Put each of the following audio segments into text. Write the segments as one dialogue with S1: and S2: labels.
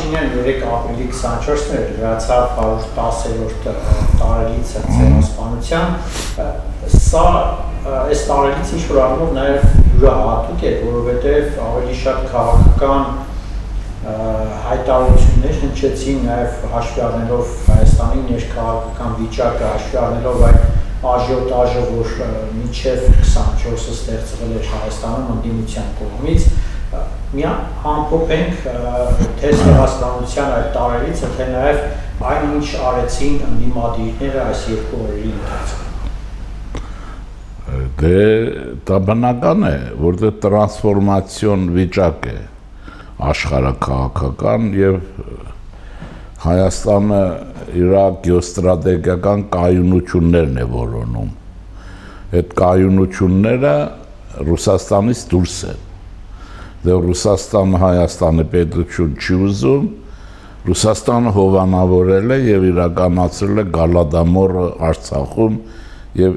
S1: Փաշինյանը 3 ապրիլի 24-ն լրացավ 110-րդ տարելիցը ցեղասպանության, սա այս տարելից ինչ-որ առումով նաև յուրահատուկ է, որովհետև ավելի շատ քաղաքական հայտարարություններ հնչեցին նաև հաշվի առնելով Հայաստանի ներքաղաքական վիճակը, հաշվի առնելով այդ աժիոտաժը, որ մինչև 24-ը ստեղծվել էր Հայաստանում ընդդիմության կողմից, մի ամփոփենք թե ցեղասպանության այդ տարելից, թե նաև այն ինչ արեցին ընդդիմադիրները այս 2 օրերի ընթացքում։
S2: Դե դա բնական է, որտեղ տրանսֆորմացիոն վիճակ է աշխարհաքաղաքական եւ Հայաստանը իր գեոստրատեգիական կայունություններն է որոնում։ Այդ կայունությունները Ռուսաստանից դուրս են։ Դե Ռուսաստանը Հայաստանի պետություն չի ուզում, Ռուսաստանը հովանավորել է եւ իրականացրել է Գալադամորը Արցախում եւ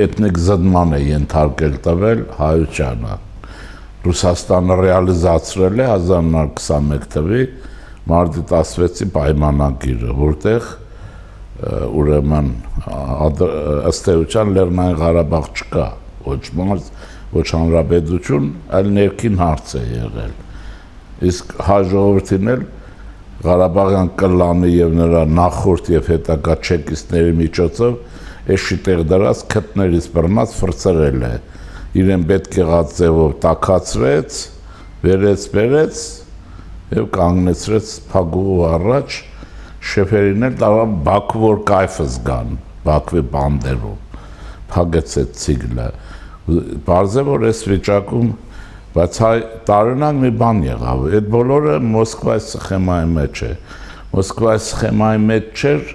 S2: էթնիկ զդման է ենթարկել տվել հայությանը։ Ռուսաստանը ռեալիզացրել է 1921 թվականի մարտի 16-ի պայմանագիրը, որտեղ ուրեմն ըստ էության Լեռնային Ղարաբաղ չկա, ոչ մարզ, ոչ հանրապետություն, այլ ներքին հարց է եղել։ Իսկ հայ ժողովրդին էլ Ղարաբաղյան կլանի եւ նրա նախորդ եւ հետագա չեկիստների միջոցով էշի տեղ դրած քթներից բռնած ֆրծրել է։ Իրեն պետք եղած ձևով տաքացրեց, վերեց եւ կանգնեցրեց փագուղու առաջ, շեֆերին էլ տարավ Բաքու, որ կայֆը զգան, Բաքվի բանդերում, փագեցեց ցիգլը։ Բարձր որ այս վիճակում, բայց տարօրինակ մի բան եղավ, այդ բոլորը Մոսկվայի սխեմայի մեջ է։ Մոսկվայի սխեմայի մեջ չէր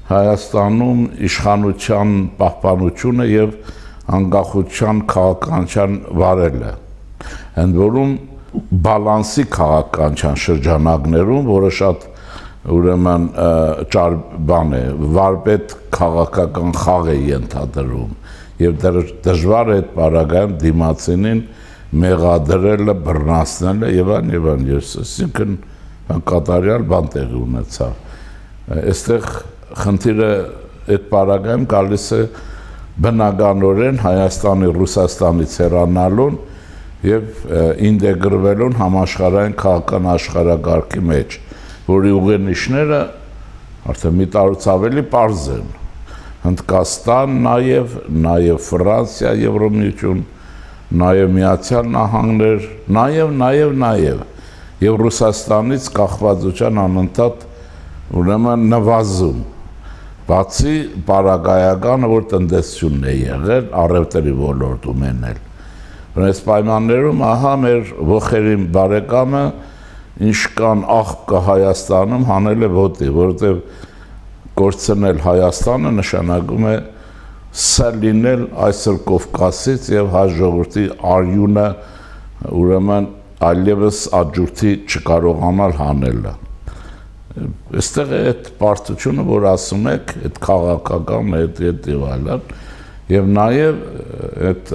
S2: Հայաստանում իշխանության պահպանությունը եւ անկախության քաղաքականության վարելը։ Ընդ որում բալանսի քաղաքականության շրջանակներում, որը շատ ուրեմն ճար բան է, վարպետ քաղաքական խաղ է ենթադրում եւ դժվար է այդ պարագայում դիմացինին մեղադրելը, բռնացնելը եւ այլն, այսինքն կատարյալ բան տեղի ունեցավ։ Այստեղ խնդիրը այդ պարագայում գալիս է բնականորեն Հայաստանի Ռուսաստանից հեռանալուն եւ ինտեգրվելուն համաշխարհային քաղաքական աշխարհակարգի մեջ, որի ուղենիշները արդեն մի տարուց ավելի պարզ են։ Հնդկաստան, նաեւ Ֆրանսիա, Եվրոմիություն, նաեւ Միացյալ Նահանգներ, նաեւ եւ Ռուսաստանից կախվածության անընդհատ ուրեմն նվազում։ Բացի պարագայականը, որ տնտեսությունն է եղել, առևտրի ոլորտում էլ։ Այս պայմաններում ահա մեր ողերին բարեկամը ինչ կան աղբ կա Հայաստանում հանել է ոտի, որովհետև կորցնել Հայաստանը նշանակում է սա լինել այսօր Կովկասից եւ հայ ժողովրդի արյունը ուրեմն այլևս աջուրդի չկարողանալ հանելը։ Այստեղ է այդ պարտությունը, որ ասում եք, այդ քաղաքական այդ այլն եւ նաեւ այդ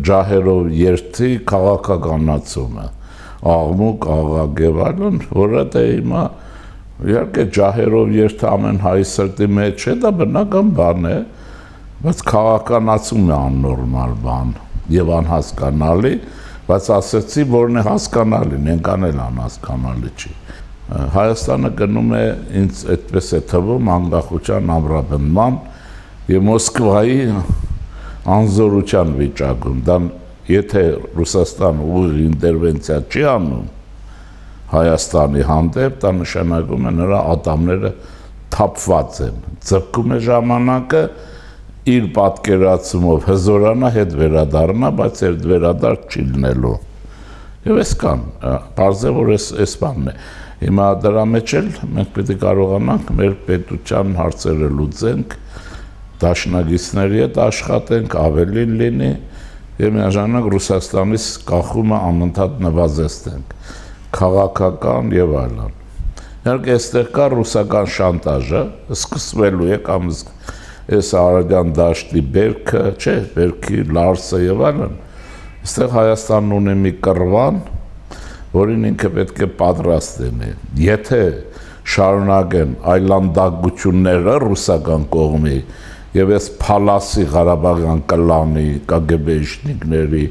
S2: ջահերով երթի քաղաքականացումը, աղմուկ, աղաղակ եւ այլն, որը դե հիմա իհարկե ջահերով երթը ամեն հայ սրտի մեջ է, դա բնական բան է, բայց քաղաքականացումը աննորմալ բան եւ անհասկանալի, բայց ասեցի, որն է հասկանալին, ենքան էլ անհասկանալի չի։ Հայաստանը գնում է ինձ այդպես է թվում անկախության ամրապնդման եւ Մոսկվայի անզորության վիճակում, դա եթե Ռուսաստանը ուղիղ ինտերվենցիա չի անում Հայաստանի հանդեպ, դա նշանակում է նրա ատամները թափված են, ձգում է ժամանակը իր պատկերացումով հզորանա հետ վերադառնա, բայց այդ վերադարձ չի լինելու։ Եվ այս կան, պարզ է, որ այս բանն է։ Հիմա դրա մեջ էլ մենք պետք է կարողանանք մեր պետության հարցերը լուծենք, դաշնակիցների հետ աշխատենք, ավելին լինի եւ միաժամանակ Ռուսաստանից կախումը անընդհատ նվազեցնենք, քաղաքական եւ այլն։ Իհարկե այստեղ կա ռուսական շանտաժը, սկսվելու է կամ այս Արարատյան դաշտի բերքը, չէ, բերքի Լարսը եւ այլն։ Այստեղ Հայաստանն ունի մի կռվան, որին ինքը պետք է պատրաստ լինի։ Եթե շարունակեն այլանդակությունները ռուսական կողմի եւ այս փալասի Ղարաբաղյան կլանի կգբեշնիկների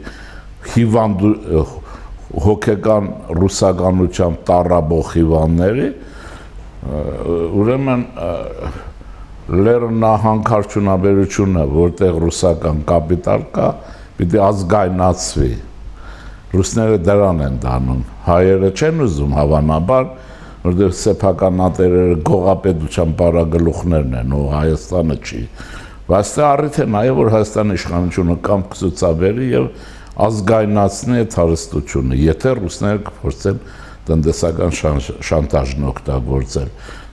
S2: հիվանդ հոգեկան ռուսականությամբ տառաբող հիվանդների, ուրեմն լեռնահանքարչունաբերությունը, որտեղ ռուսական կապիտալ կա, պիտի ազգայնացվի։ Ռուսները դրան են դանում, հայերը չեն ուզում հավանաբար, որտեղ սեփականատերերը գողապետության պարագլուխներն են, ու Հայաստանը չի։ Բայց դա առիթ է նաև, որ Հայաստանի իշխանությունը կամ կցուցաբերի եւ ազգայնացնի այդ հարստությունը, եթե ռուսները կփորձեն տնտեսական շանտաժն օգտագործել։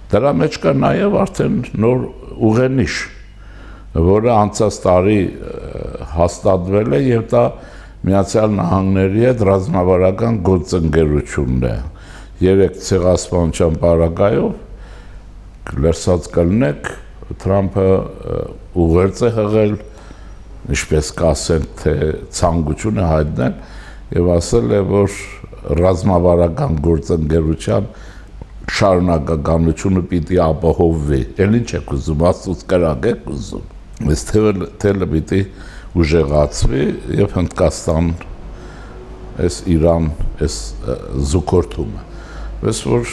S2: Դրա մեջ կա նաև արդեն նոր ուղենիշ, որը անցած տարի հաստատվել է եւ դա Միացյալ Նահանգների հետ ռազմավարական գործընկերությունն է։ 3 ցեղասպանության պարագայով լրացած կլնեք Թրամփը ուղերձ է հղել, ինչպես կասեն, թե ցանկություն է հայտնել եւ ասել է, որ ռազմավարական գործընկերության շարունակականությունը պիտի ապահովվի։ Էլ ինչ եք ուզում, աստուց կրակ եք ուզում։ Այս թելը պիտի ուժեղացվի եւ Հնդկաստան, այս Իրան, այս զուգորդումը։ Պես որ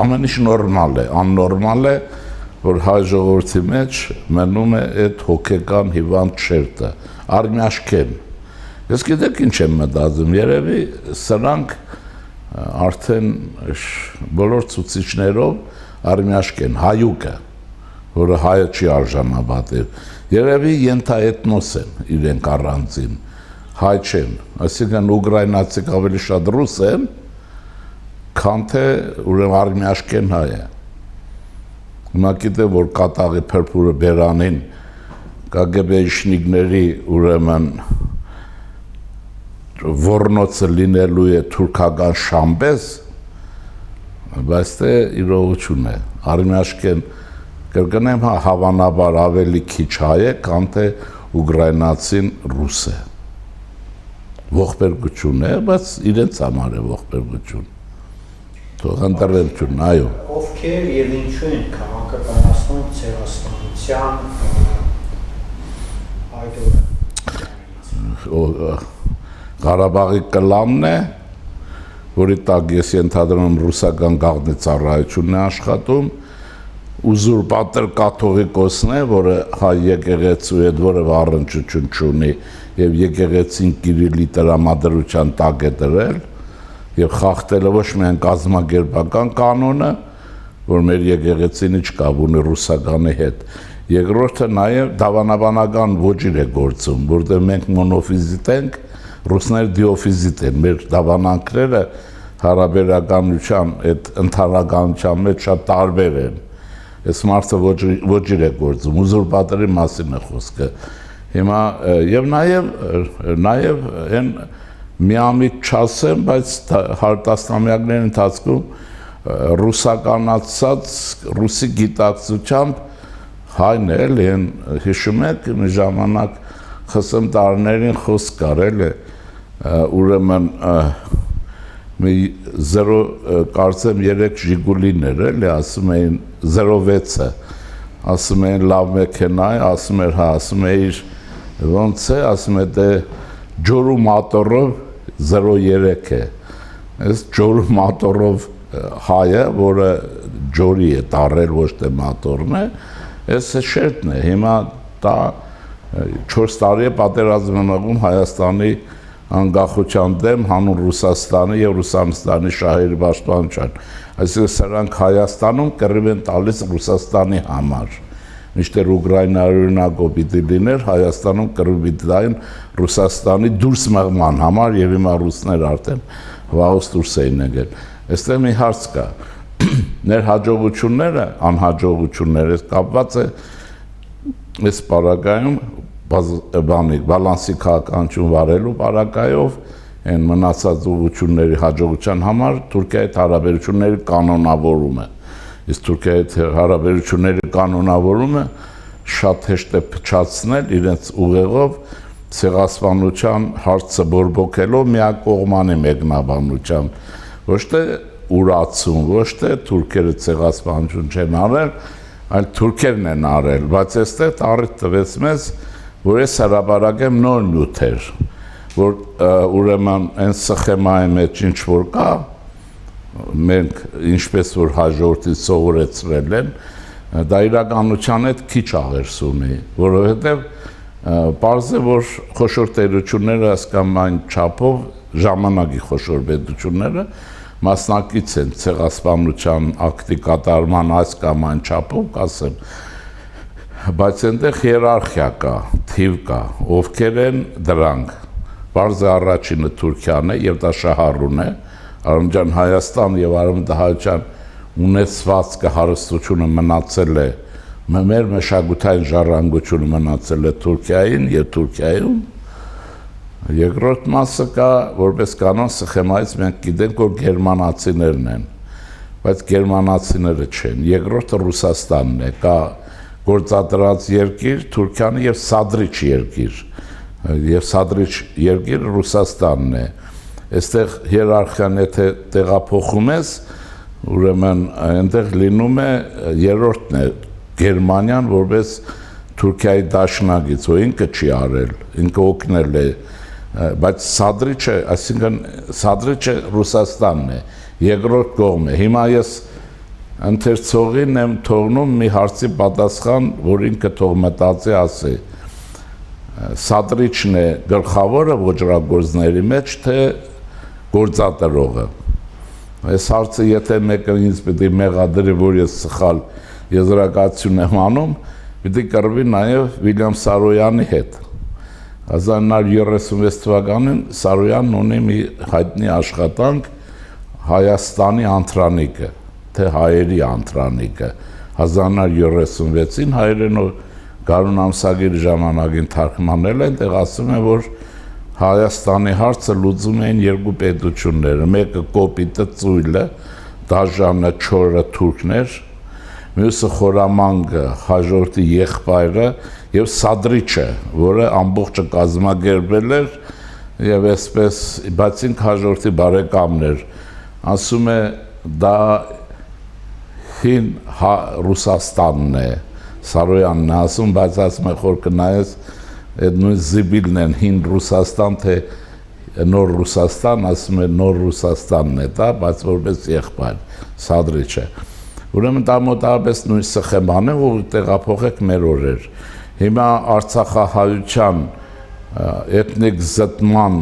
S2: ամեն ինչ նորմալ է, աննորմալ է, որ հայ ժողովրդի մեջ մնում է այդ հոգեկան հիվանդ շերտը, արմյաշկեն։ Ես գիտեք ինչ եմ մտածում, երևի սրանք արդեն բոլոր ցուցիչներով արմյաշկեն, հայուկը, որը հայը չի արժանապատիվ, երևի ենթաեթնոս են իրենք առանձին, հայ չեն, այսինքն ուկրաինացիք ավելի շատ ռուս են, քան թե ուրեմն արմյաշկեն հայ է։ Հիմա գիտեմ, որ կատաղի փրփուրը բերանին կգբեշնիկների ուրեմն ոռնոցը լինելու է թուրքական շամբեզ, բայց դե իրողություն է, արմյաշկեն կրկնեմ հավանաբար ավելի քիչ հայ է, քան թե ուկրաինացին ռուս է։ Ողբերգություն է, բայց իրենց համար է ողբերգություն։ Թող ընտրվեն, այո։
S1: Ովքեր եւ ինչու են քաղաքականացնում ցեղասպանության այդօրը։
S2: Ղարաբաղի կլանն է, որի տակ ես ենթադրում եմ ռուսական գաղտնի ծառայությունն է աշխատում, ուզուրպատոր կաթողիկոսն է, որը հայ եկեղեցու հետ որևէ առնչություն չունի եւ եկեղեցին Կիրիլի տրամադրության տակ է դրել եւ խախտել է ոչ միայն կազմակերպական կանոնը, որ մեր եկեղեցին ինչ կապ ունի ռուսականի հետ, երկրորդը նաեւ դավանաբանական ոճիր է գործում, որտեղ մենք մոնոֆիզիտ ենք, ռուսները դիոֆիզիտ են, մեր դավանանքները հարաբերականության այդ ընդհանրականության մեջ շատ տարբեր են։ Այս մարդը ոճիր է գործում, ուզուրպատորի մասին է խոսքը։ Հիմա եւ նաեւ այն միամիտ չասեմ, բայց տասնամյակների ընթացքում ռուսականացած ռուսի գիտակցությամբ հայն է, էլի են հիշում եք մի ժամանակ ԽՍՀՄ տարիներին խոսք կար, էլի ուրեմն մի 0 կարծեմ 3 Ժիգուլիներ, էլի ասում էին 06-ը, ասում էին լավ մեքենա է, ասում էր հա, ասում էիր ոնց է, ասում է դե ջորու մատորով 03 է։ Այս ջորու մատորով հայը, որը ջորի է տարել, ոչ թե մատորն է, այս շերտն է։ Հիմա դա 4 տարի է պատերազմ մղում Հայաստանի անկախության դեմ հանուն Ռուսաստանի եւ Ռուսաստանի շահերի պաշտպանության։ Այսինքն սրանք Հայաստանում կռիվ են տալիս Ռուսաստանի համար։ Մինչդեռ Ուկրաինայի օրինակով պիտի լիներ, Հայաստանում կռիվ պիտի տային Ռուսաստանի դուրս մղման համար եւ հիմա ռուսները արդեն վաղուց դուրս էին եկել։ Այստեղ մի հարց կա։ Ներ հաջողությունները, անհաջողությունները կապված է այս պարագայում բալանսի քաղաքականություն վարելու պարագայով այն մնացած ուղղությունների հաջողության համար Թուրքիայի հարաբերությունների կանոնավորումը։ Իսկ Թուրքիայի հարաբերությունների կանոնավորումը շատ հեշտ է փչացնել իրենց ուղեղով ցեղասպանության հարցը բորբոքելով միակողմանի մեկնաբանությամբ, ոչ թե ուրացում, ոչ թե թուրքերը ցեղասպանություն չեն արել, այլ թուրքերն են արել, բայց այստեղ տառիթ տվեց մեզ, որ ես հրաբարակեմ նոր նյութեր, որ ուրեմն այն սխեմայի մեջ ինչ որ կա, մենք ինչպես որ հաջորդից սովորեցրել են, դա իրականության հետ քիչ աղերս ունի, որովհետև պարզ է, որ խոշոր տերությունները ասկամ այն չափով, ժամանակի խոշոր պետությունները մասնակից են ցեղասպանության ակտի կատարման այս կամ այն չափով, կասեմ, բայց այնտեղ հիերարխիա կա, թիվ կա, ովքեր են դրանք, պարզ է առաջինը Թուրքիան է և դա շահառուն է, Արևմտյան Հայաստան և Արևմտահայության ունեցվածքը հարստությունը մնացել է, մեր մշակութային ժառանգությունը մնացել է Թուրքիային և Թուրքիայում, երկրորդ մասը կա, որպես կանոն սխեմայից մենք գիտենք, որ գերմանացիներն են, բայց գերմանացիները չեն, երկրորդը Ռուսաստանն է, կա գործադրած երկիր, Թուրքիան և սադրիչ երկիր, և սադրիչ երկիր Ռուսաստանն է, այստեղ հիերարխիան եթե տեղափոխում ես, ուրեմն այնտեղ լինում է երրորդն է Գերմանիան, որպես Թուրքիայի դաշնակից, որ ինքը չի արել, ինքը օգնել է, բայց սադրիչը, այսինքն սադրիչը Ռուսաստանն է, երկրորդ կողմ է, հիմա ես ընթերցողին եմ թողնում մի հարցի պատասխան, որ ինքը թող մտածի ասի, սադրիչն է գլխավորը ոճրագործների մեջ, թե գործատրողը, այս հարցը եթե մեկը ինձ պիտի մեղադրի, որ ես սխալ եզրակացություն եմ անում, պիտի կռվի նաև Վիլյամ Սարոյանի հետ, 1936 թվականին Սարոյանն ունի մի հայտնի աշխատանք Հայաստանի անթրանիկը, թե հայերի անթրանիկը, 1936-ին հայերենով Գարուն ամսագիր ժամանակին թարգմանել են, տեղ ասում է, որ Հայաստանի հարցը լուծում էին երկու պետությունները, մեկը կոպիտը ծույլը, դաժանը չորը թուրքներ, մյուսը խորամանկը, հաջորդի եղբայրը և սադրիչը, որը ամբողջը կազմակերպել էր և այսպես, բայց ինք հաջորդի բարեկամներ, ասում է դա հին Ռուսաստանն է, Սարոյանն է ասում, բայց ասում է խոր կնայես, այդ նույն զիբիլն են հին Ռուսաստան, թե նոր Ռուսաստան, ասում է նոր Ռուսաստանն է դա, բայց որպես եղբայր, սադրիչը։ Ուրեմն դա մոտավորապես նույն սխեման է, որ տեղափոխեք մեր օրեր։ Հիմա արցախահայության էթնիկ զտման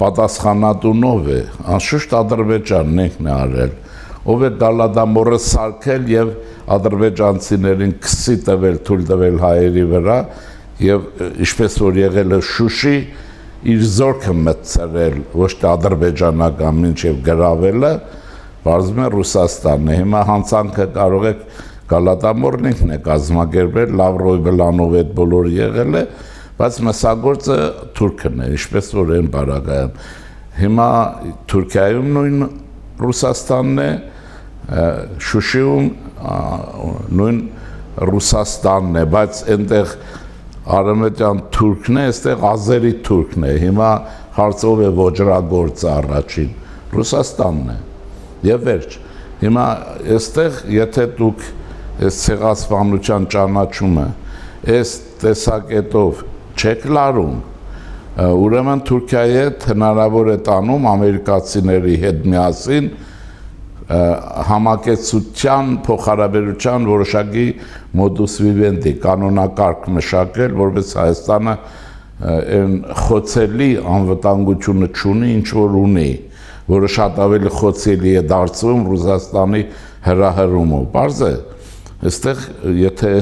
S2: պատասխանատունով է, անշուշտ Ադրբեջանն ինքն է արել, ով է Գալադամորը սարքել և ադրբեջանցիներին քսի տվել, թույլ տվել հայերի վրա և ինչպես որ եղել է Շուշի, իր զորքը մտցրել, ոչ թե ադրբեջանական մինչև գրավելը, բարձում է Ռուսաստանն է, հիմա հանցանքը կարող եք Գալատամորն ինքն է կազմակերպել, Լավրով Բլանով այդ բոլորը եղել է, բայց մսագործը թուրքն է, ինչպես որ են բարակայում։ Հիմա Թուրքիայում նույն Ռուսաստանն է, Շուշիում նույն Ռուսաստանն է, բայց այնտեղ արևմտյան թուրքն է, այստեղ ազերի թուրքն է, հիմա հարցով է ոճրագործը առաջին, Ռուսաստանն է, և վերջ։ Հիմա այստեղ, եթե դուք այս ցեղասպանության ճանաչումը այս տեսակետով չեք լարում, ուրեմն Թուրքիայի հետ հնարավոր է տանում ամերիկացիների հետ միասին համակեցության փոխհարաբերության որոշակի մոդուս վիվենդի կանոնակարգ մշակել, որպես Հայաստանը այն խոցելի անվտանգությունը չունի, ինչ որ ունի, որը շատ ավելի խոցելի է դարձվում Ռուսաստանի հրահրումով։ Պարզ է, այստեղ եթե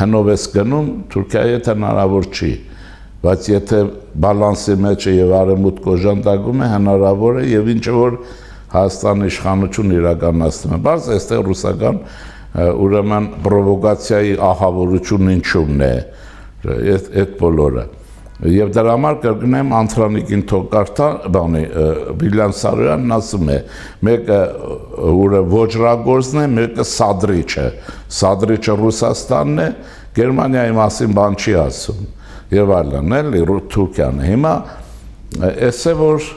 S2: հնով ես գնում, Թուրքիայի հետ հնարավոր չի, բայց եթե բալանսի մեջ է և արևմուտք օժանդակում է, հնարավոր է և ինչ որ Հայաստանի իշխանություն իրականացնում է։ Բայց այստեղ ռուսական ուրեմն պրովոկացիայի ահավորությունն ինչումն է, այդ բոլորը։ Եվ դրա համար կրկնեմ Անթրանիկին թող կարդա, Վիլյամ Սարոյանն ասում է, մեկը ոճրագործն է, մեկը սադրիչը։ Սադրիչը Ռուսաստանն է, Գերմանիայի մասին բան չի ասում։ Եվ այլն, էլի Թուրքիան է։ Հիմա էս է որ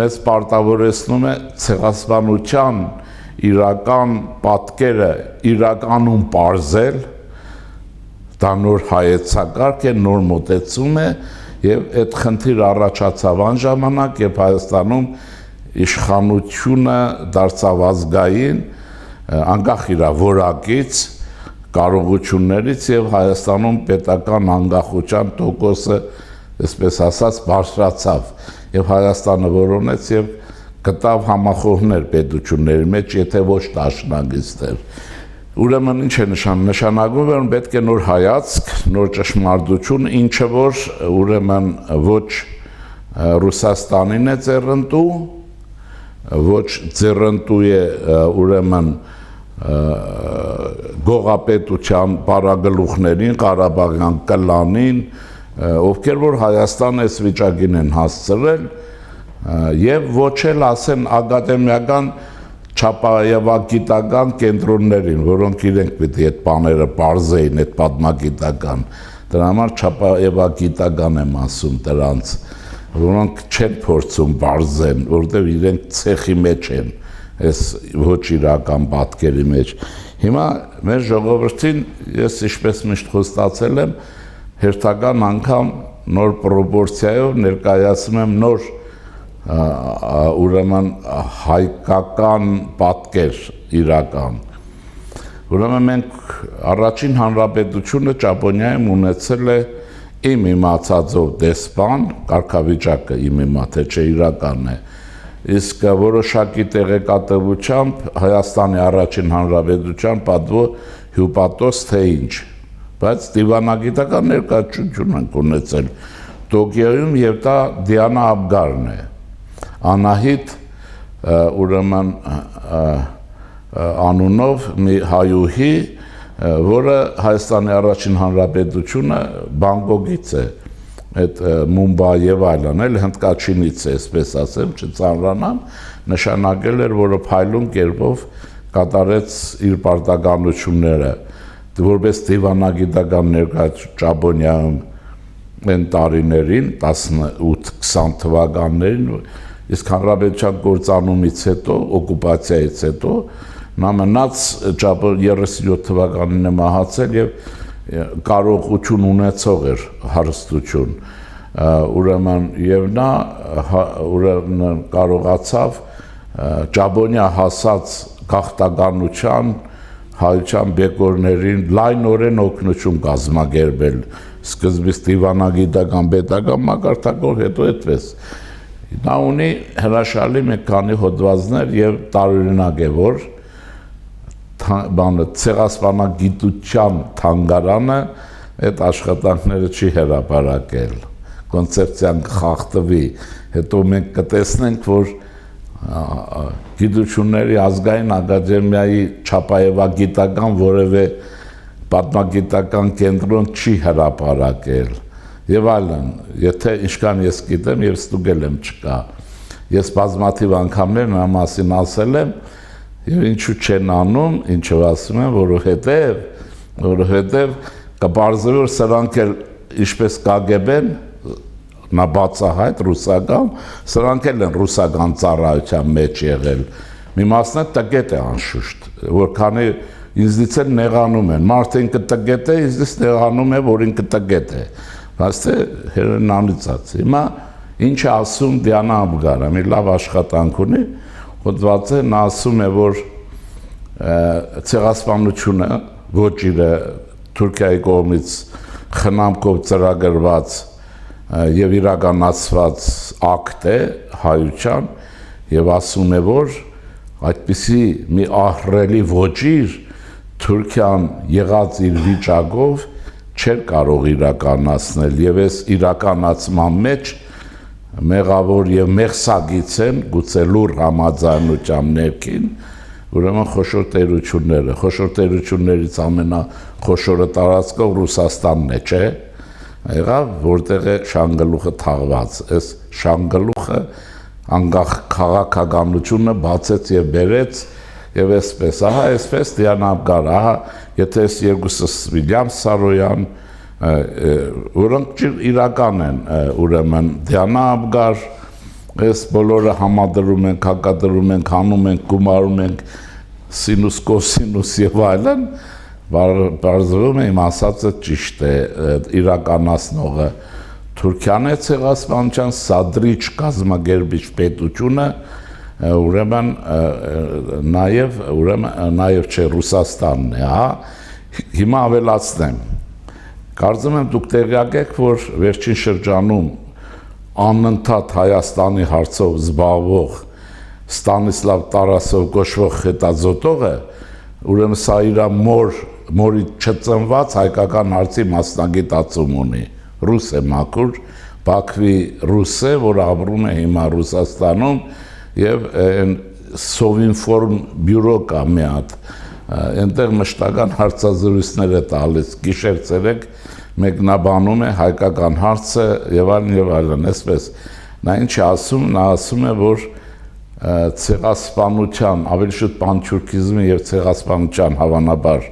S2: մեզ պարտավորեցնում է ցեղասպանության իրական պատկերը իրականում պարզել, դա նոր հայեցակարգ է, նոր մոտեցում է եւ այդ խնդիրը առաջացավ այն ժամանակ, երբ Հայաստանում իշխանությունը դարձավ ազգային, անկախ իր որակից, կարողություններից եւ Հայաստանում պետական անկախության տոկոսը, այսպես ասած, բարձրացավ եւ Հայաստանը որոնեց եւ գտավ համախոհներ պետությունների մեջ, եթե ոչ դաշնակիցներ։ Ուրեմն ինչ է նշանակում, որ պետք է նոր հայացք, նոր ճշմարտություն, ինչը որ ուրեմն ոչ Ռուսաստանին է ձեռնտու, ոչ ձեռնտու է ուրեմն գողապետության պարագլուխներին, Ղարաբաղյան կլանին, ովքեր որ Հայաստանը այս վիճակին են հասցրել եւ ոչ էլ ասեն ակադեմիական չափայևագիտական կենտրոններին, որոնք իրենք պիտի այդ բաները պարզեին, այդ պատմագիտական, դրա համար չափայևագիտական եմ ասում դրանց, որոնք չեն փորձում պարզեն, որովհետեւ իրենք ցեխի մեջ են, այս ոչ իրական պատկերի մեջ։ Հիմա մեր ժողովրդին ես ինչպես միշտ խոստացել եմ, հերթական անգամ նոր պրոպորցիայով ներկայացնում եմ նոր ուրեմն հայկական պատկեր իրական։ Ուրեմն մենք առաջին հանրապետությունը Ճապոնիայում ունեցել է իմ իմացածով դեսպան, կարգավիճակը իմ իմա թե չէ իրական է, իսկ որոշակի տեղեկատվությամբ Հայաստանի առաջին հանրապետության պատվո հյուպատոս թե ինչ, բայց դիվանագիտական ներկայացություն ենք ունեցել Տոկիոյում եւ դա Դիանա Աբգարն է, Անահիտ ուրեմն անունով մի հայուհի, որը Հայաստանի առաջին հանրապետությունը Բանգկոկից է, այդ Մումբայ եւ այլն, էլ հնդկաչինից է, այսպես ասեմ, չծանրանամ, նշանակել էր, որը փայլուն կերպով կատարեց իր պարտականությունները, որպես դիվանագիտական ներկայացուցիչ Ճապոնիայում այն տարիներին, 18-20 թվականներին, իսկ հանրապետության կործանումից հետո, օկուպացիայից հետո, նա մնաց 37 թվականին է մահացել եւ կարողություն ունեցող էր հարստություն, ուրեմն եւ նա ուրեմն կարողացավ Ճապոնիա հասած գաղթականության հայության բեկորներին լայնորեն օգնություն կազմակերպել, սկզբից դիվանագիտական պետական մակարդակով, հետո այդպես։ Նա ունի հրաշալի մի քանի հոդվածներ եւ տարօրինակ է, որ ցեղասպանագիտության թանգարանը այդ աշխատանքները չի հրապարակել, կոնցեպցիան կխախտվի, հետո մենք կտեսնենք, որ գիտությունների ազգային ակադեմիայի չափայևագիտական որևէ պատմագիտական կենտրոն չի հրապարակել եւ այլն, եթե ինչքան ես գիտեմ եւ ստուգել եմ չկա։ Ես բազմաթիվ անգամներ նրա մասին ասել եմ եւ ինչու չեն անում, ինչով ասում եմ, որովհետեւ կբարձրի որ սրանք էլ ինչպես KGB-ն, նա բացահայտ ռուսական, սրանք էլ են ռուսական ծառայության մեջ եղել։ Մի մասն է տգետ է անշուշտ, որքանի ինձնից էլ նեղանում են, մարդը ինքը տգետ է, ինձնից նեղանում է, որ ինքը տգետ է, բայց թե հերն անիծած։ Հիմա ինչ է ասում Դիանա Աբգարը, մի լավ աշխատանք ունի, հոդված է, նա ասում է, որ ցեղասպանությունը ոչ իր Թուրքիայի կողմից խնամքով ծրագրված եւ իրականացված ակտ է հայության եւ ասում է, որ այդպիսի մի ահռելի ոճիր Թուրքիան եղած իր վիճակով չէր կարող իրականացնել եւ այս իրականացման մեջ մեղավոր եւ մեղսագից են գուցե լուր համաձայնությամբ ներքին, ուրեմն խոշոր տերություններից ամենախոշորը տարածքով Ռուսաստանն է, չէ՞, եղավ, որտեղ է շանգլուխը թաղված, այս շանգլուխը անկախ քաղաքականությունը բացեց եւ բերեց եւ այսպես, ահա այսպես Դիանա Աբգարը, ահա եթե այս երկուսս Վիլյամ Սարոյան, որոնք իրական են, ուրեմն Դիանա Աբգար, Այս բոլորը համադրում ենք, հակադրում ենք, հանում ենք, գումարում ենք սինուս, կոսինուս եւ այլն, բարձրում է իմ ասածը ճիշտ է, իրականացնողը Թուրքիան է ցեղասպանության սադրիչ կազմակերպիչ պետությունը, ուրեմն նաև չէ Ռուսաստանն է, հա։ Հիմա ավելացնեմ։ Կարծում եմ դուք տեղյակ եք, որ վերջին շրջանում անընդհատ Հայաստանի հարցով զբաղվող Ստանիսլավ Տարասով կոչվող հետազոտողը, ուրեմն սա իր մորի չծնված հայկական հարցի մասնագիտացում ունի, ռուս է մաքուր, Բաքվի ռուս է, որ ապրում է հիմա Ռուսաստանում եւ Սովինֆորմ բյուրո կա մի հատ, այնտեղ մշտական հարցազրույցներ է տալիս, գիշեր-ցերեկ մեկնաբանում է հայկական հարցը եւ այլն, այսպես։ Նա ինչ ասում, նա ասում է, որ ցեղասպանության, ավելի շուտ պանթյուրքիզմի եւ ցեղասպանության հավանաբար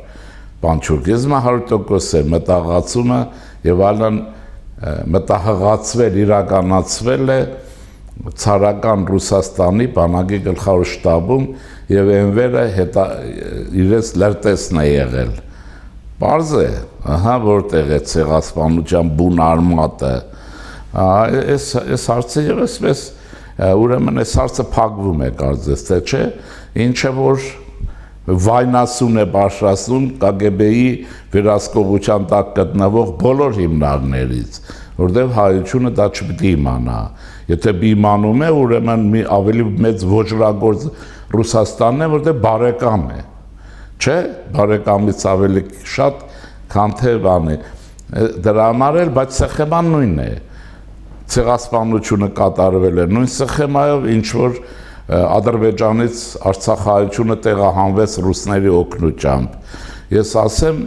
S2: պանթյուրքիզմը 100% է, մտահղացումը եւ այլն մտահղացվել, իրականացվել է ցարական Ռուսաստանի բանակի գլխավոր շտաբում եւ Էնվերը իրենց լրտեսն է եղել։ Պարզ է, ահա որտեղ է ցեղասպանության բուն արմատը։ Այս հարցը եւ այսպես ուրեմն այս հարցը փակվում է կարծես թե չէ, ինչը որ վայնասուն է բարձրացնում ԿԳԲ-ի վերահսկողության տակ գտնվող բոլոր հիմնարկներից, որտեղ հայությունը դա չպիտի իմանա։ Եթե իմանում է, ուրեմն մի ավելի մեծ ոճրագործ Ռուսաստանն է, որտեղ բարեկամ է։ Չէ, բարեկամից ավելի շատ, քան թե բան է։ Դրա համար էլ, բայց սխեման նույնն է։ Ցեղասպանությունը կատարվել է նույն սխեմայով, ինչ որ Ադրբեջանից Արցախահայությունը տեղահանվեց ռուսների օգնությամբ։ Ես ասեմ,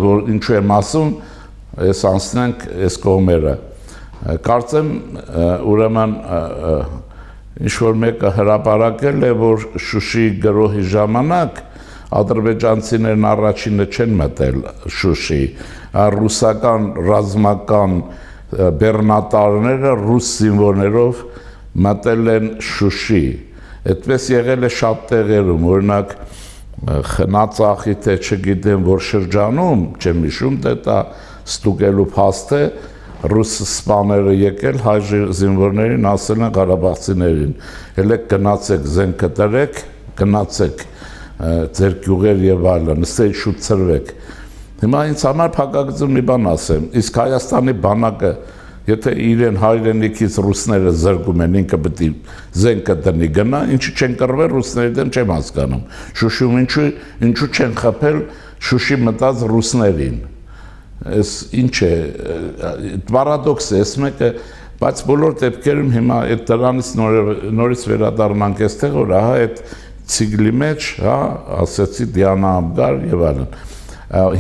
S2: որ ինչու եմ ասում, ես անցնենք այս կողմերը։ Կարծեմ, ուրեմն ինչ որ մեկը հրապարակել է, որ Շուշի գրոհի ժամանակ ադրբեջանցիներն առաջինը չեն մտել Շուշի, ռուսական ռազմական բեռնատարները ռուս զինվորներով մտել են Շուշի։ Այդպես եղել է շատ տեղերում, օրինակ Խնածախի թե չգիտեմ որ շրջանում, չեմ հիշում, թե դա ստուգելու փաստ է, ռուս սպաները եկել հայ զինվորներին ասել են ղարաբաղցիներին, ելեք գնացեք զենքը տրեք, գնացեք ձեր գյուղեր եւ այլն, ստե շուտ ծրվեք։ Հիմա ինձ համար փակագծում մի բան ասեմ, իսկ Հայաստանի բանակը, եթե իրեն հայրենիքից ռուսները զրկում են, ինքը պետք է զենքը դնի գնա, ինչու չեն կռվել ռուսների դեմ չեմ հասկանում։ Շուշիում ինչու չեն խփել Շուշի մտած ռուսներին։ Այս ինչ է, պարադոքս է, այս մեկը, բայց բոլոր դեպքերում հիմա այդ դրանից նորից վերադառնանք այստեղ, որ ահա այդ ցիկլի մեջ, հա, ասեցի Դիանա Աբգար եւ այլն։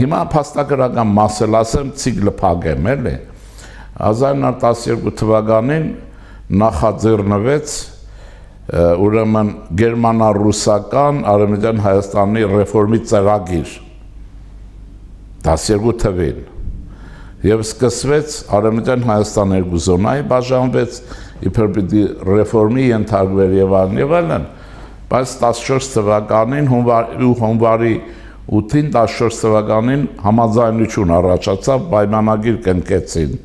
S2: Հիմա փաստագրական մասը ասեմ, ցիկլը փակեմ, էլի։ 1912 թվականին նախաձեռնվեց ուրեմն գերմանա-ռուսական Արևմտյան Հայաստանի ռեֆորմի ծրագիր 12 թվին եւ սկսվեց Արևմտյան Հայաստան երկու զոնայի բաժանվեց իբր պիտի ռեֆորմի ենթարկվեր եւ այլն, բայց 14 թվականին հունվարի 8-ին 14 թվականին համաձայնություն առաջացավ, պայմանագիր կնքեցին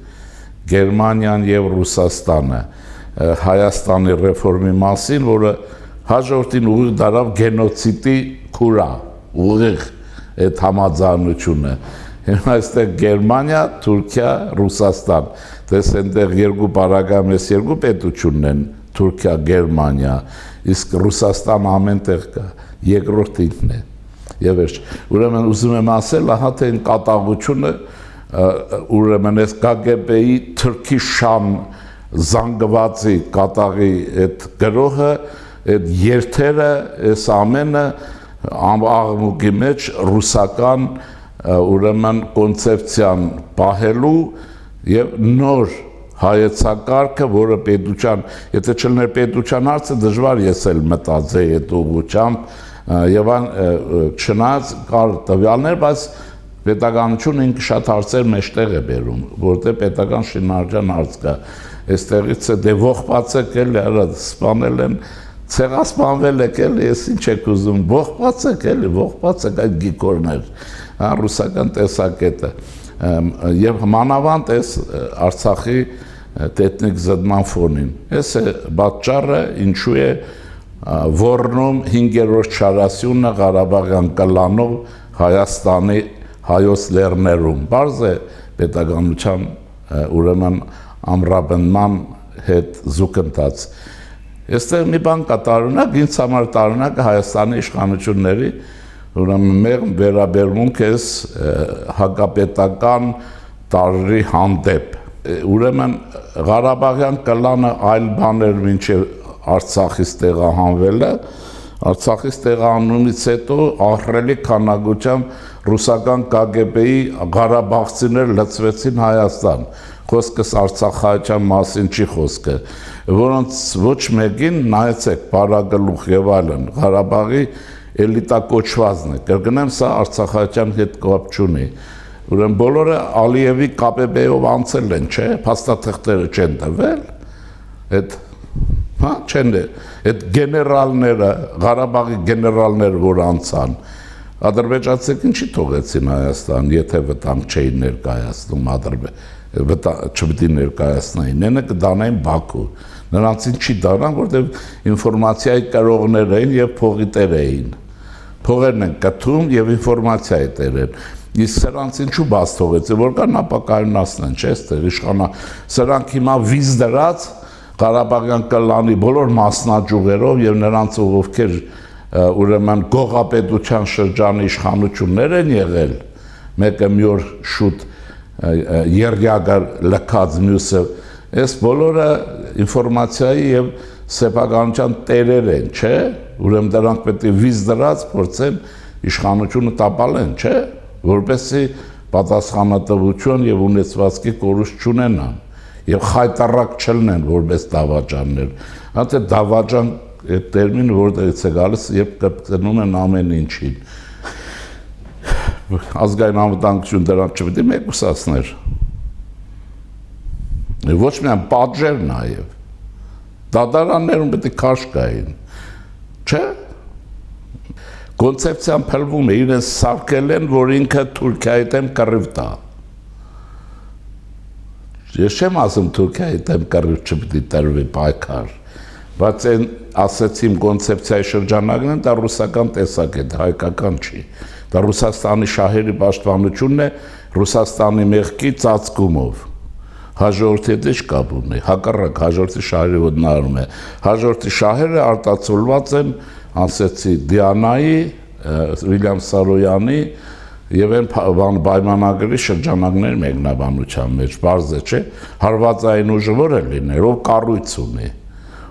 S2: Գերմանիան եւ Ռուսաստանը Հայաստանի ռեֆորմի մասին, որը հաջորդին ուղիղ դարավ գենոցիդի քուրա, ուղիղ այդ համաձայնությունը։ Հիմա այստեղ Գերմանիա, Թուրքիա, Ռուսաստան, դες այնտեղ երկու բարակամ ես երկու պետությունն են, Թուրքիա, Գերմանիա, իսկ Ռուսաստան ամենտեղ կա, երկրորդինն է։ Եվ վերջ, ուրեմն ուզում եմ ասել, ահա թե այն կատաղությունը, ուրեմն այս ԿԳԲ-ի թրքի շան զանգվածի կատաղի այդ գրոհը, այդ երթերը, այս ամենը աղմուկի մեջ ռուսական ուրեմն կոնցեպցիան պահելու եւ նոր հայեցակարգը, որը պետության, եթե չլներ պետության հարցը, դժվար ես էլ մտածեի այդ ուղղությամբ եւ չնայած կար տվյալներ, բայց պետականությունը ինքը շատ հարցեր մեջտեղ է բերում, որտեղ պետական շինարարական հարց կա։ այստեղից է դե ողբացեք էլի, արա սպանել են, ցեղասպանվել եք էլի, ես ինչ եք ուզում, ողբացեք էլի, ողբացեք այդ գիկորներ, ռուսական տեսակետը, եւ մանավանդ այս Արցախի էթնիկ զդման ֆոնին։ Այս է պատճառը, ինչու է ոռնում 5-րդ շարասյունը Ղարաբաղյան կլանով Հայաստանի հայոց լեռներում։ Բարձ է պետականության ուրեմն ամրապնդման հետ զուգընթաց։ Այստեղ մի բան կա տարօրինակ, ինձ համար տարօրինակ Հայաստանի իշխանությունների ուրեմն մեղմ վերաբերմունք է հակապետական տարրի հանդեպ։ Ուրեմն Ղարաբաղյան կլանը այլ բաներ մինչև Արցախից տեղահանվելը, Արցախից տեղահանումից հետո ահռելի քանակությամբ ռուսական KGB-ի ղարաբաղցիներ լցվեցին Հայաստան։ Խոսքս արցախայցյան մասին չի խոսքը, որոնց ոչ մեկին նայեցեք Պարագլուխ եւ այլն, Ղարաբաղի էլիտա կոչվածն է, կրկնեմ, սա արցախայցյան հետ կապ չունի։ Ուրեմն բոլորը Ալիևի KPB-ով անցել են, չէ՞, փաստաթղթերը չեն տվել, այդ հա, չեն, այդ գեներալները, Ղարաբաղի գեներալները, որ անցան, ադրբեջանցիք ինչի թողեցին Հայաստան, եթե վտանգ չէին ներկայացնում չպիտի ներկայացնային, նենը կդանային Բաքու, նրանցին չի դարան, որտեղ ինֆորմացիայի կրողներ էին և փողի տեր էին, փողերն են կթում և ինֆորմացիայի տեր են, իսկ սրանց ինչու բաց թողեցին, որ կան ապակայունացնեն, չէ, ստեղ իշխանա, սրանք հիմա վիզ դրած Ղարաբաղյան կլանի բոլոր մասնաճյուղերով և նրանց ովքեր ուրեմն գողապետության շրջանի իշխանություններ են եղել, մեկը մի օր շուտ երյագար լքած մյուսը, այս բոլորը ինֆորմացիայի և սեփականության տերեր են, չէ, ուրեմն դրանք պետք է վիզ դրած փորձեն իշխանությունը տապալեն, չէ, որպեսզի պատասխանատվություն և ունեցվածքի կորուստ չունենան և խայտառակ չլինեն որպես դավաճաններ, հատե դավաճան այդ տերմինը որտեղից է գալիս, երբ կպցնում են ամեն ինչին։ Ազգային անվտանգություն դրան չպետք է մեկուսացներ։ Ոչ միայն պատժեր նաև։ Դատարաններում պետք է քաշ կային։ Չէ՞։ Կոնցեպցիան փլվում է, իրենց սարքել են, որ ինքը Թուրքիայի դեմ կռիվ տա։ Ես չեմ ասում Թուրքիայի դեմ կռիվ չպետք է տրվի պայքար, բայց այն ասեցիմ կոնցեպցիայի շրջանակն են, դա ռուսական տեսակետ, հայկական չի։ Դա Ռուսաստանի շահերի պաշտպանությունն է Ռուսաստանի մեղքի ծածկումով։ Հաջորդի հետ ինչ կապ ունի, հակառակ հաջորդի շահերի ոտնահարում է։ Հաջորդի շահերը արտացոլված են, ասեցի, Դիանայի, Վիլյամ Սարոյանի և այն պայմանագրի շրջանակների մեկնաբանության մեջ, պարզ է, չէ, հարվածային ուժը որ է լիներ,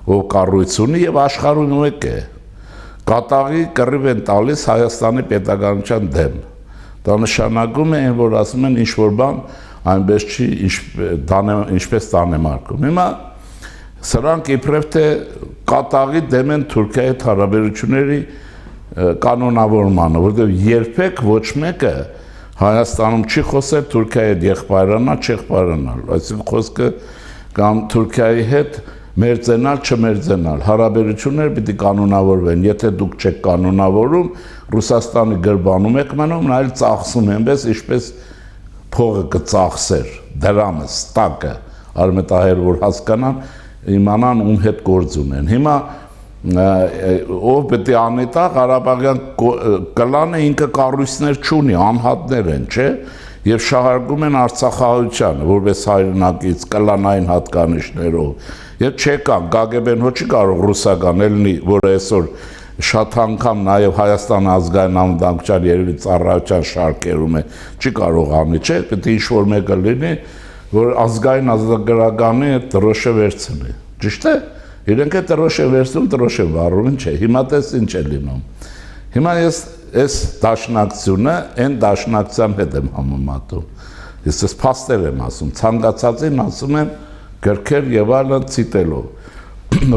S2: ով կառույց ունի և աշխարհում մեկ է։ Կատաղի կռիվ են տալիս Հայաստանի պետականության դեմ։ Դա նշանակում է, որ ասում են ինչ-որ բան այնպես չի, ինչպես Դանեմարկում։ Հիմա սրանք իբրև թե կատաղի դեմ են Թուրքիայի հետ հարաբերությունների կանոնավորմանը, որտեղ երբեք ոչ մեկը Հայաստանում չի խոսել Թուրքիայի հետ եղբայրանալ, չեղբայրանալ, այսինքն խոսքը կամ Թուրքիայի հետ մերձենալ, չմերձենալ, հարաբերություններ պիտի կանոնավորվեն, եթե դուք չեք կանոնավորում, Ռուսաստանի գրբանում եք մնում, այլ ծախսում ենպես, ինչպես փողը կծախսեր, դրամը, ստակը, արմետահեր որ հասկանան, իմանան ում հետ գործ ունեն։ Հիմա ով պետք է անի տա, Ղարաբաղյան կլանը ինքը կառույցներ չունի, անհատներ են, չէ, և շահարկում են արցախահայությանը, որպես հայրենակից կլանային հատկանիշներով, և չեկան, KGB-ն հո չի կարող ռուսական ելնի, որ այսօր շատ անգամ նաև Հայաստան ազգային անվտանգության երևի ծառայության շարքերում է, չի կարող անի, չէ, պետք է ինչ-որ մեկը լինի, որ ազգային ազատագրականի դրոշը վերցնի, ճիշտ է, իրենք է դրոշը վերցնում, դրոշը վառում, ինչ է, հիմա տես ինչ է լինում։ Հիմա ես այս դաշնակցությունը, այն դաշնակցության հետ եմ համեմատում, ես ես փաստեր եմ ասում, ցանկացածին ասում եմ գրքեր և այլն ցիտելով։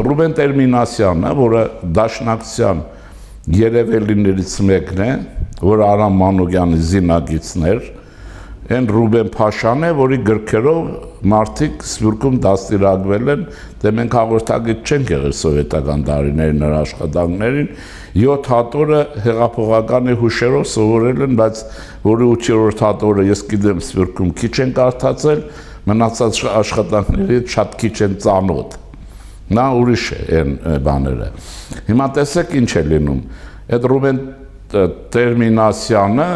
S2: Ռուբեն Տերմինասյանը, որը դաշնակցության երևելիներից մեկն է, որ Արամ Մանուկյանի զինակիցն էր, այն Ռուբեն Փաշան է, որի գրքերով մարդիկ Սփյուռքում դաստիարակվել են, դե մենք հաղորդագիծ չենք եղել սովետական տարիներին նրա աշխատանքներին, 7 հատորը հեղափոխականի հուշերով սովորել են, բայց որի 8-րդ հատորը ես գիտեմ Սփյուռքում քիչ են կարդացել, մնացած աշխատանքների շատ քիչ են ծանոթ։ Նա ուրիշ է այն բաները։ Հիմա տեսեք ինչ է լինում։ Այդ Ռուբեն Տերմինասյանը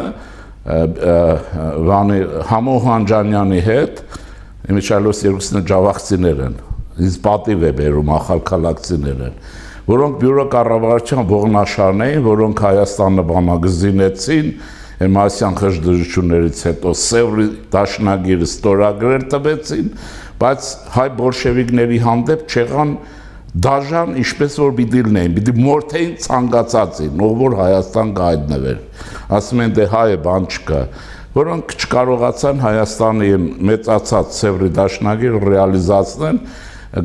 S2: Համո Հանջանյանի հետ իմիջիայլոց երկուսն ջավախցիներ են, ինձ պատիվ է բերում ախալքալակցիներ են, որոնք բյուրո կառավարության ողնաշարն էին, որոնք Հայաստանը բանագզինեցին, Էմասյան խժդժություններից հետո Սևրի դաշնագիրը ստորագրել տվեցին, բայց հայ բոլշևիկների հանդեպ չեղան դաժան, ինչպես որ պիտի լինեին, պիտի մորթեին ցանկացածին, ով որ Հայաստան կհայտնվեր, ասում են դե հայ է, բան չկա, որոնք չկարողացան Հայաստանի մեծացած Սևրի դաշնագիրը ռեալիզացնել,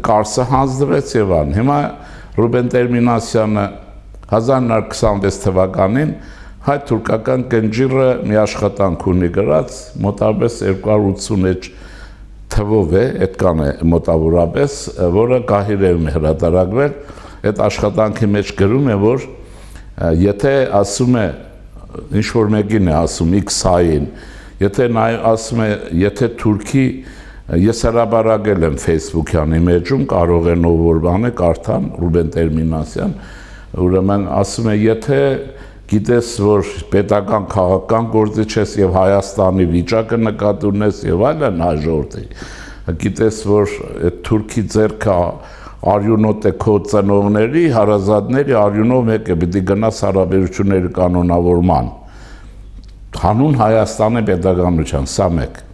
S2: Կարսը հանձնվեց եւ այլն։ Հիմա Ռուբեն Տերմինասյանը 1926 թվականին հայ-թուրքական կնճիռը մի աշխատանք ունի գրած, մոտավորապես 280 թվով է, այդքան է մոտավորապես, որը Կահիրեում է հրատարակվել, այդ աշխատանքի մեջ գրում է, որ եթե ասում է, ինչ-որ մեկին է ասում, X-հային, եթե ասում է, եթե Թուրքի, ես հրաբարակել եմ Facebook-յան իմեջում, կարող են ով որ բան է, կարդան, Ռուբեն Տերմինասյան, ուրեմն ասում է, եթե գիտես, որ պետական քաղաքական գործիչ ես եւ Հայաստանի վիճակը նկատի ունես եւ այլն հաջորդի, գիտես, որ Թուրքի ձեռքը արյունոտ է քո ծնողների, հարազատների արյունով մեկ է, պիտի գնաս հարաբերությունների կանոնավորման, հանուն Հայաստանի պետականության, սա մեկ։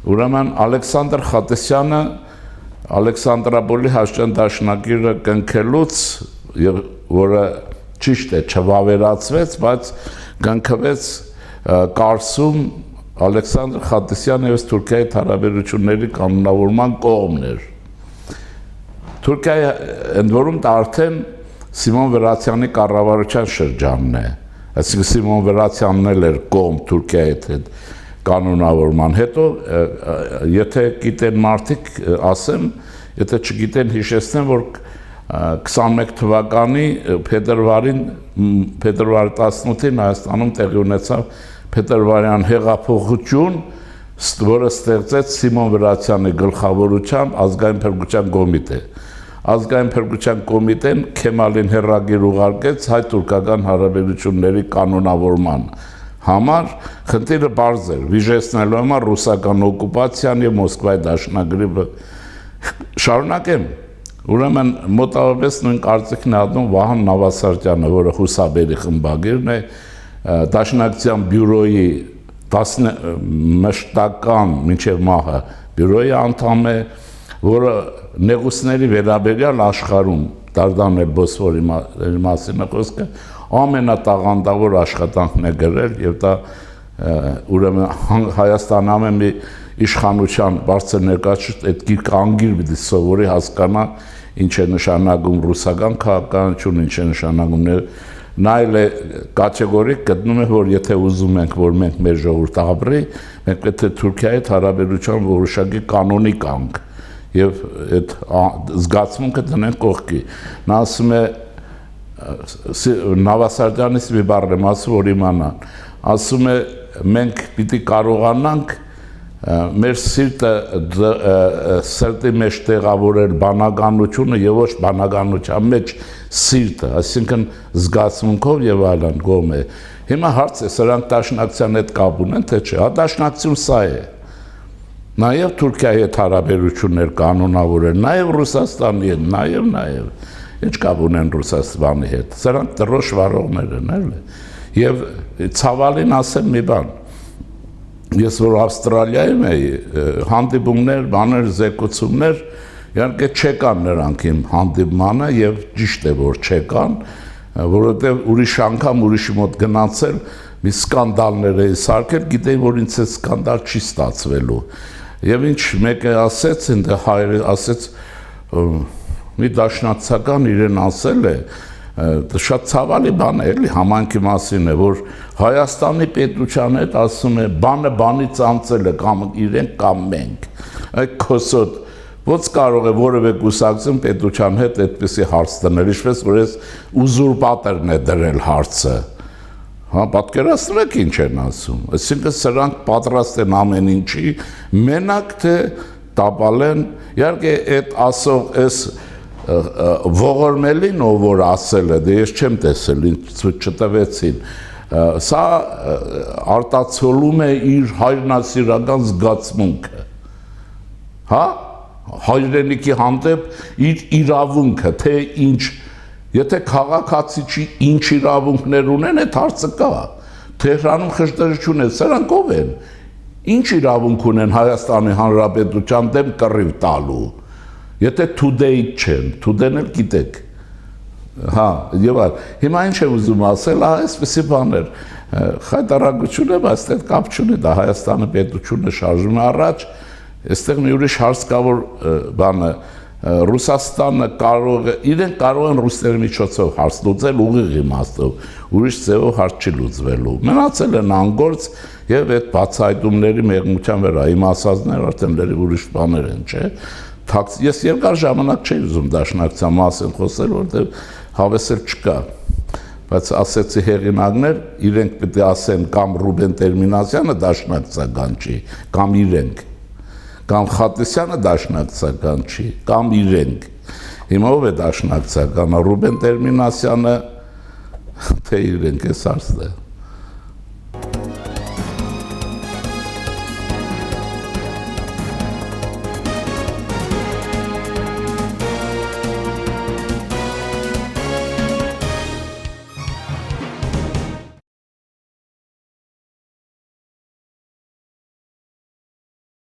S2: Ուրեմն Ալեքսանդր Խատեսյանը Ալեքսանդրապոլի հաշտյան դաշնակիրը կնքելուց, որը ճիշտ է, չվավերացվեց, բայց կնքվեց Կարսում Ալեքսանդր Խատեսյանը և Թուրքիայի հարաբերությունների կանոնավորման կողմն էր։ Թուրքիայի ընդ որում դա արդեն Սիմոն Վրացյանի կառավարության շրջանն է, այսինքն Սիմոն Վրացյանն էլ էր կողմ Թուրքիայի հետ կանոնավորման, հետո եթե գիտեն մարդիկ, ասեմ, եթե չգիտեն հիշեցնեմ, որ 21 թվականի փետրվարի 18-ին Հայաստանում տեղի ունեցավ փետրվարյան հեղափոխություն, որը ստեղծեց Սիմոն Վրացյանի գլխավորությամբ ազգային փրկության կոմիտե։ Ազգային փրկության կոմիտեն Քեմալին հեռագիր ուղարկեց հայ-թուրքական հարաբերությունների կանոնավորման համար, խնդիրը պարզ էր, վիժեցնելու համար ռուսական օկուպացիան և Մոսկվայի դաշնագրի շարունակեմ։ Ուրեմն մոտավորապես նույն կարծիքն է հատնում Վահան Նավասարդյանը, որը Հուսաբերի խմբագիրն է, Դաշնակցության բյուրոյի մշտական մինչև մահը բյուրոյի անդամ է, որը նեղուցների վերաբերյալ աշխարհում Դարդանել Բոսֆորի մասին է խոսքը, ամենատաղանդավոր աշխատանքն է գրել եւ դա ուրեմն Հայաստան ամեն մի իշխանության բարձր ներկայացուցիչ այդ գիրքը անգիր պիտի սովորի հասկանա ինչ է նշանակում ռուսական քաղաքականություն, ինչ է նշանակում նա էլ է կատեգորիկ գտնում է, որ եթե ուզում ենք, որ մենք մեր ժողովուրդը ապրի, մենք պետք է Թուրքիայի հետ հարաբերության որոշակի կանոնի կանք եւ այդ զգացմունքը դնենք կողքի։ Նա ասում է Նավասարդյանից մի բառ եմ ասում, որ իմանան, ասում է մենք պիտի կարողանանք մեր սիրտի մեջ տեղավորել բանականությունը եւ ոչ բանականության մեջ սիրտը, այսինքն զգացմունքով եւ այլն կողմ է։ Հիմա հարց է, սրանք դաշնակցության հետ կապ ունեն, թե չէ։ Հա դաշնակցություն սա է։ Նաեւ Թուրքիայի հետ հարաբերություններ կանոնավորել, նաեւ Ռուսաստանի հետ, նաեւ ինչ կապ ունեն Ռուսաստանի հետ։ Սրանք դրոշ վարողներ են, էլի։ Եվ ցավալին ասեմ մի բան։ Ես որ Ավստրալիայում էի, հանդիպումներ, բաներ, զեկուցումներ, իհարկե չեկան նրանք իմ հանդիպմանը եւ ճիշտ է որ չեկան, որովհետեւ ուրիշ անգամ ուրիշի մոտ գնացել մի սկանդալներ էի սարքել, գիտեի որ ինձ այդ սկանդալ չի ստացվելու։ Եվ ինչ մեկը ասեց, ինձ հայրը ասեց մի դաշնակցական իրեն ասել է, շատ ցավալի բան է, էլի համանքի մասին է, որ Հայաստանի պետության հետ ասում է բանը բանից անցել է կամ իրենք կամ մենք։ Այդ քոսոտ ոնց կարող է որևէ կուսակցություն պետության հետ այդպիսի հարց դնել, ինչպես որ այս ուզուրպատորն է դրել հարցը։ Հա, պատկերացնեք ինչ են ասում։ Այսինքն սրանք պատրաստ են ամեն ինչի, մենակ թե տապալեն, իհարկե այդ ասող այս ողորմելին, ով որ ասել է, դե ես չեմ տեսել, ինձ ցույց չտվեցին, սա արտացոլում է իր հայրենասիրական զգացմունքը, հա, հայրենիքի հանդեպ իր իրավունքը, թե ինչ, եթե քաղաքացի ինչ իրավունքներ ունեն, այդ հարցը կա, Թեհրանում խժդժություն է, սրանք ով են, ինչ իրավունք ունեն Հայաստանի Հանրապետության դեմ կռիվ տալու, եթե Today չեն, Today-ն էլ գիտեք, հա, եւ այլ, հիմա ինչ եմ ուզում ասել, այսպեսի բաներ, խայտարակությունը, բայց այդ կապ չունի, դա Հայաստանի պետությունը շարժում է առաջ, այստեղ մի ուրիշ հարց կա, որ բանը, Ռուսաստանը իրենք կարող են ռուսների միջոցով հարց լուծել ուղիղ իմաստով, ուրիշ ձևով հարց չի լուծվելու, մնացել են անգործ եւ այդ բացահայտումների մեղմության վրա իմ ասածները արդեն ուրիշ բաներ են, չէ՞։ Ես երկար ժամանակ չէի ուզում դաշնակցության մասին խոսել, որտեղ հավեսել չկա, բայց ասեցի հեղինակներ, իրենք պետք է ասեն կամ Ռուբեն Տերմինասյանը դաշնակցական չի, կամ իրենք, կամ Խատիսյանը դաշնակցական չի, կամ իրենք, հիմա ով է դաշնակցական, Ռուբեն Տերմինասյանը, թե իրենք, ես հարցն է։